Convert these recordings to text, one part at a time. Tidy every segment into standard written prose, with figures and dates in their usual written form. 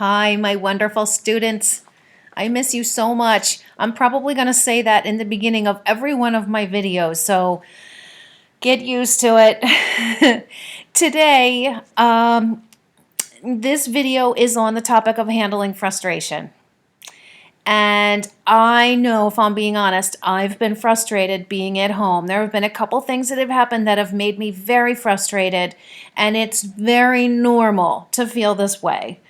Hi, my wonderful students. I miss you so much. I'm probably going to say that in the beginning of every one of my videos, so get used to it. Today, this video is on the topic of handling frustration. And I know, if I'm being honest, I've been frustrated being at home. There have been a couple things that have happened that have made me very frustrated, and it's very normal to feel this way.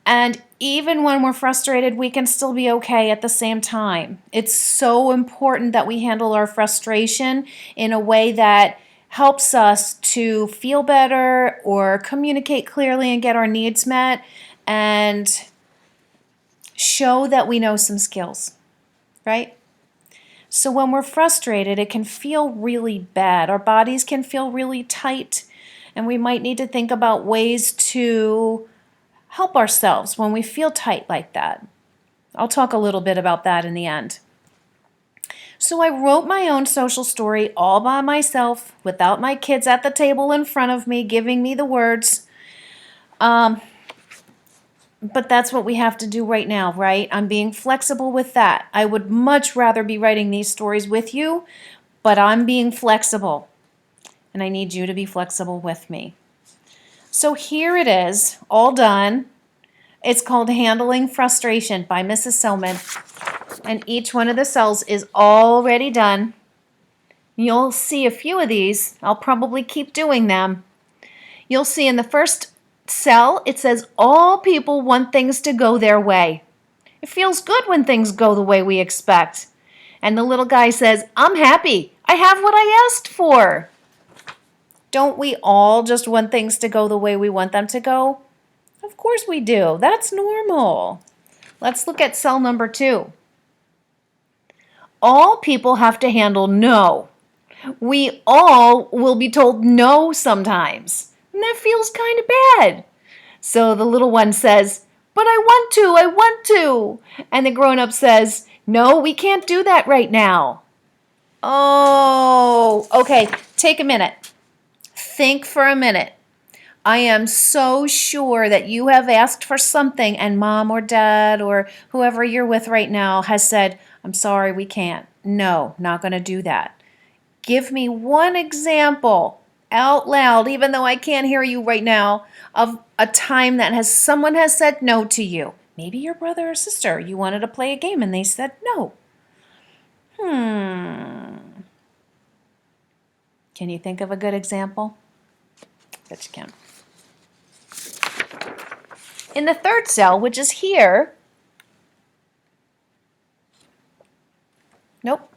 And even when we're frustrated, we can still be okay at the same time. It's so important that we handle our frustration in a way that helps us to feel better or communicate clearly and get our needs met and show that we know some skills, right? So when we're frustrated, it can feel really bad. Our bodies can feel really tight, and we might need to think about ways to help ourselves when we feel tight like that. I'll talk a little bit about that in the end. So I wrote my own social story all by myself without my kids at the table in front of me giving me the words. But that's what we have to do right now, right? I'm being flexible with that. I would much rather be writing these stories with you, but I'm being flexible. And I need you to be flexible with me. So here it is, all done. It's called Handling Frustration by Mrs. Selman. And each one of the cells is already done. You'll see a few of these. I'll probably keep doing them. You'll see in the first cell, it says, all people want things to go their way. It feels good when things go the way we expect. And the little guy says, I'm happy. I have what I asked for. Don't we all just want things to go the way we want them to go? Of course we do. That's normal. Let's look at cell number 2. All people have to handle no. We all will be told no sometimes. And that feels kind of bad. So the little one says, but I want to. And the grown-up says, no, we can't do that right now. Oh, okay, take a minute. Think for a minute. I am so sure that you have asked for something and mom or dad or whoever you're with right now has said, I'm sorry, we can't. No, not going to do that. Give me one example out loud, even though I can't hear you right now, of a time that someone has said no to you. Maybe your brother or sister, you wanted to play a game and they said no. Can you think of a good example? Bet you can. In the third cell, which is here, nope,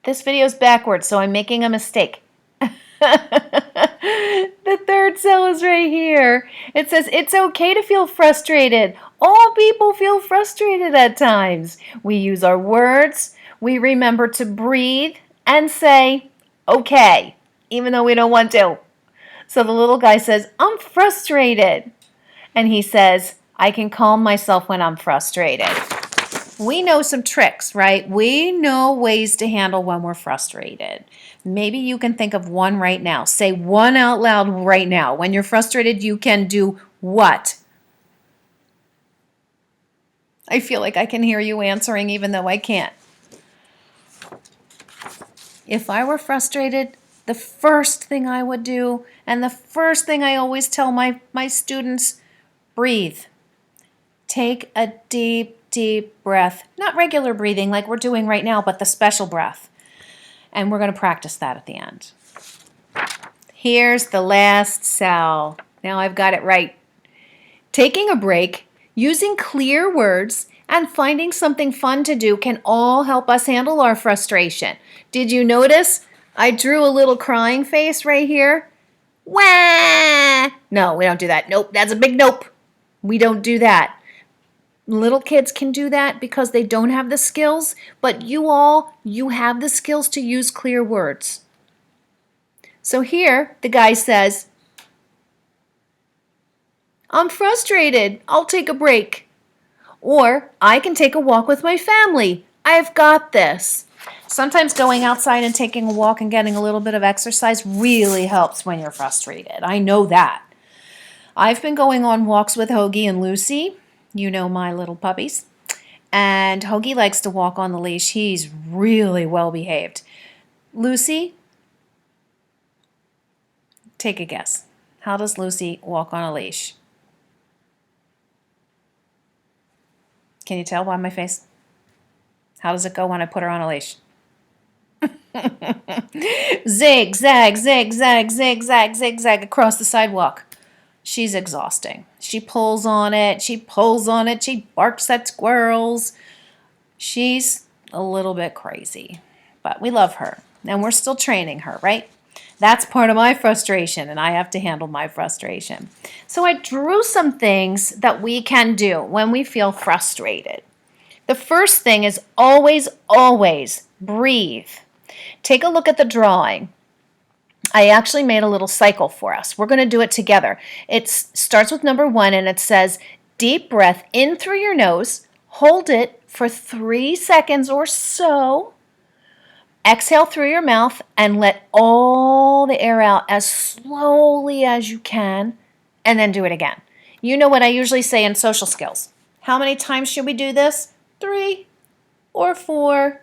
this video is backwards, so I'm making a mistake. The third cell is right here. It says, it's okay to feel frustrated. All people feel frustrated at times. We use our words. We remember to breathe and say, okay, even though we don't want to. So the little guy says, I'm frustrated. And he says, I can calm myself when I'm frustrated. We know some tricks, right? We know ways to handle when we're frustrated. Maybe you can think of one right now. Say one out loud right now. When you're frustrated, you can do what? I feel like I can hear you answering even though I can't. If I were frustrated, the first thing I would do, and the first thing I always tell my students, breathe. Take a deep breath. Not regular breathing like we're doing right now, but the special breath. And we're going to practice that at the end. Here's the last cell. Now I've got it right. Taking a break, using clear words, and finding something fun to do can all help us handle our frustration. Did you notice? I drew a little crying face right here. Wah! No, we don't do that. Nope, that's a big nope. We don't do that. Little kids can do that because they don't have the skills, but you have the skills to use clear words. So here, the guy says, I'm frustrated. I'll take a break. Or, I can take a walk with my family. I've got this. Sometimes going outside and taking a walk and getting a little bit of exercise really helps when you're frustrated. I know that. I've been going on walks with Hoagie and Lucy, You know my little puppies. And Hoagie likes to walk on the leash. He's really well behaved. Lucy, take a guess. How does Lucy walk on a leash? Can you tell by my face? How does it go when I put her on a leash? Zig, zag, zig, zag, zig, zag, zig, zag across the sidewalk. She's exhausting. She pulls on it. She pulls on it. She barks at squirrels. She's a little bit crazy, but we love her and we're still training her, right? That's part of my frustration, and I have to handle my frustration. So I drew some things that we can do when we feel frustrated. The first thing is always, always breathe. Take a look at the drawing. I actually made a little cycle for us. We're going to do it together. It starts with number 1, and it says, deep breath in through your nose, hold it for 3 seconds or so. Exhale through your mouth and let all the air out as slowly as you can, and then do it again. You know what I usually say in social skills. How many times should we do this? 3 or 4.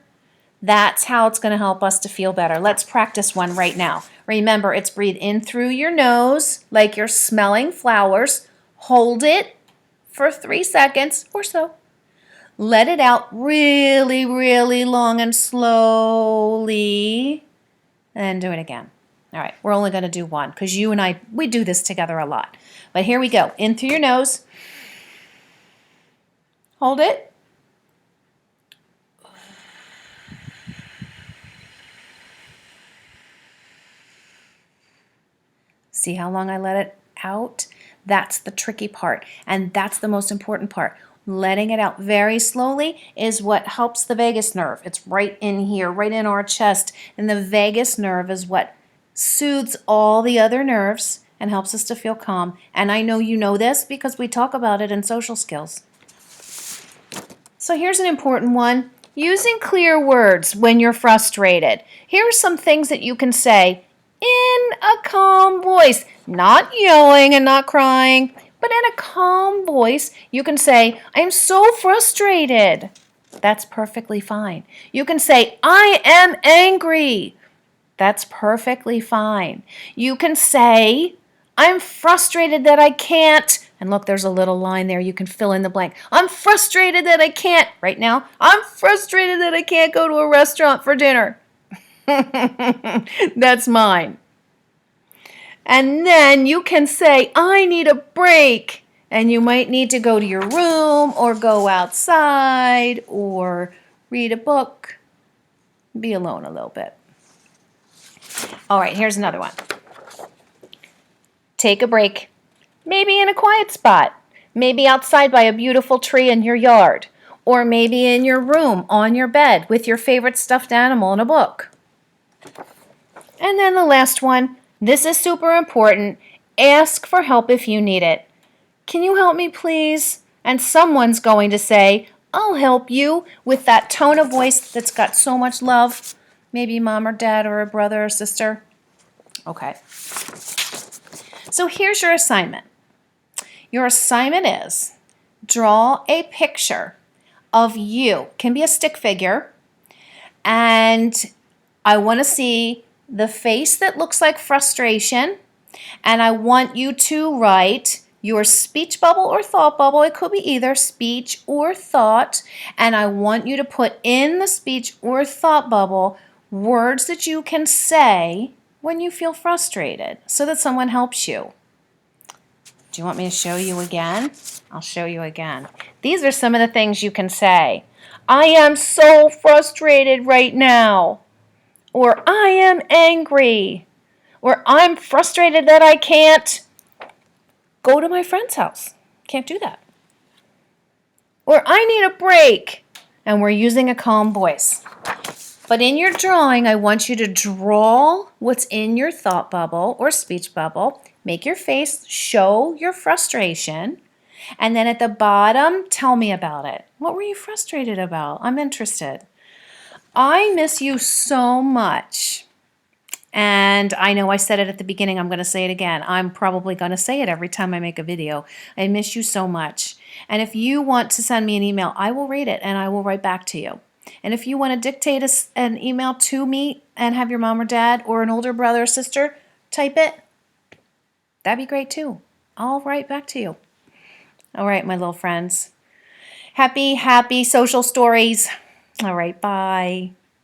That's how it's going to help us to feel better. Let's practice one right now. Remember, it's breathe in through your nose like you're smelling flowers. Hold it for 3 seconds or so. Let it out really, really long and slowly. And then do it again. All right, we're only going to do one because you and I, we do this together a lot. But here we go. In through your nose. Hold it. See how long I let it out? That's the tricky part, and that's the most important part. Letting it out very slowly is what helps the vagus nerve. It's right in here, right in our chest, and the vagus nerve is what soothes all the other nerves and helps us to feel calm. And I know you know this because we talk about it in social skills. So here's an important one. Using clear words when you're frustrated. Here are some things that you can say in a calm voice, not yelling and not crying, but in a calm voice. You can say, I am so frustrated. That's perfectly fine. You can say, I am angry. That's perfectly fine. You can say, I'm frustrated that I can't. And look, there's a little line there. You can fill in the blank. I'm frustrated that I can't. Right now, I'm frustrated that I can't go to a restaurant for dinner. That's mine. And then you can say, I need a break. And you might need to go to your room or go outside or read a book. Be alone a little bit. All right, here's another one. Take a break. Maybe in a quiet spot. Maybe outside by a beautiful tree in your yard. Or maybe in your room, on your bed, with your favorite stuffed animal and a book. And then the last one. This is super important. Ask for help if you need it. Can you help me, please? And someone's going to say, I'll help you, with that tone of voice that's got so much love. Maybe mom or dad or a brother or sister. Okay. So here's your assignment. Your assignment is draw a picture of you. Can be a stick figure. And I want to see the face that looks like frustration. And I want you to write your speech bubble or thought bubble. It could be either speech or thought. And I want you to put in the speech or thought bubble words that you can say when you feel frustrated so that someone helps you. Do you want me to show you again? I'll show you again. These are some of the things you can say. I am so frustrated right now. Or I am angry. Or I'm frustrated that I can't go to my friend's house. Can't do that. Or I need a break. And we're using a calm voice. But in your drawing, I want you to draw what's in your thought bubble or speech bubble. Make your face show your frustration. And then at the bottom, tell me about it. What were you frustrated about? I'm interested. I miss you so much. And I know I said it at the beginning. I'm going to say it again. I'm probably going to say it every time I make a video. I miss you so much. And if you want to send me an email, I will read it and I will write back to you. And if you want to dictate an email to me and have your mom or dad or an older brother or sister type it, that'd be great too. I'll write back to you. All right, my little friends. Happy social stories. All right, bye.